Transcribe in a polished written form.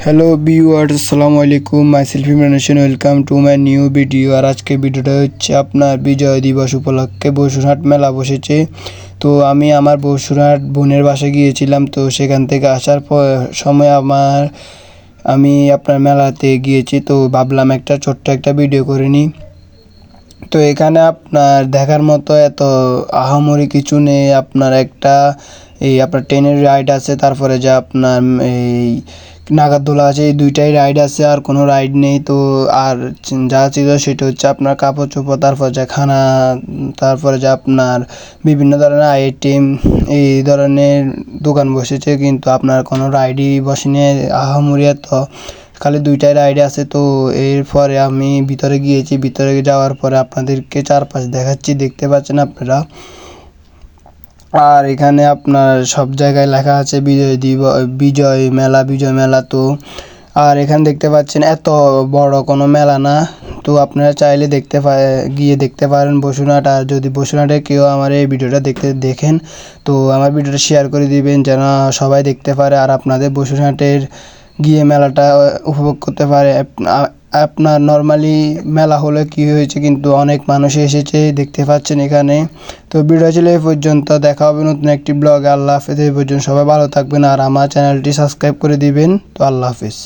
Hello viewers, আসসালামু আলাইকুম। Myself Imran Hossain, welcome to my new video. আর আজকে ভিডিওটা হচ্ছে আপনার বিজয় দিবস উপলক্ষে বসুরহাট মেলা বসেছে। তো আমি আমার বসুরহাট বোনের বাসায় গিয়েছিলাম। তো সেখান থেকে আসার সময় আমি আপনার মেলাতে গিয়েছি। তো ভাবলাম ছোট্ট একটা ভিডিও করে নিই। তো এখানে আপনার দেখার মতো এত আহামরি কিছু নেই। আপনার আপনার ট্রেনের রাইড আছে, তারপরে যা আপনার এই নাগরদোলা আছে, এই দুইটাই রাইড আছে, আর কোনো রাইড নেই। তো আর যা ছিল সেটা হচ্ছে আপনার কাপড় চোপড়, তারপর যা খানা, তারপরে যা আপনার বিভিন্ন ধরনের আইটেম, এই ধরনের দোকান বসেছে, কিন্তু আপনার কোনো রাইডই বসেনি আহামরি এত। খালি দুইটাই রাইড আছে। তো এরপরে আমি ভিতরে গিয়েছি। ভিতরে যাওয়ার পরে আপনাদেরকে চারপাশ দেখাচ্ছি, দেখতে পাচ্ছেন আপনারা। আর এখানে আপনার সব জায়গায় লেখা আছে বিজয় মেলা। তো আর এখানে দেখতে পাচ্ছেন এত বড় কোনো মেলা না। তো আপনারা চাইলে গিয়ে দেখতে পারেন বসুরহাট। আর যদি বসুরহাটে কেউ আমার এই ভিডিওটা দেখেন, তো আমার ভিডিওটা শেয়ার করে দিবেন যেন সবাই দেখতে পারে, আর আপনাদের বসুরহাটের গিয়ে মেলাটা উপভোগ করতে পারে। আপনার নর্মালি মেলা হলে কী হয়েছে, কিন্তু অনেক মানুষ এসেছে, দেখতে পাচ্ছেন এখানে। তো ভিডিও ছিল এই পর্যন্ত। দেখা হবে নতুন একটি ব্লগে। আল্লাহ হাফেজ। এই পর্যন্ত সবাই ভালো থাকবেন, আর আমার চ্যানেলটি সাবস্ক্রাইব করে দিবেন। তো আল্লাহ হাফেজ।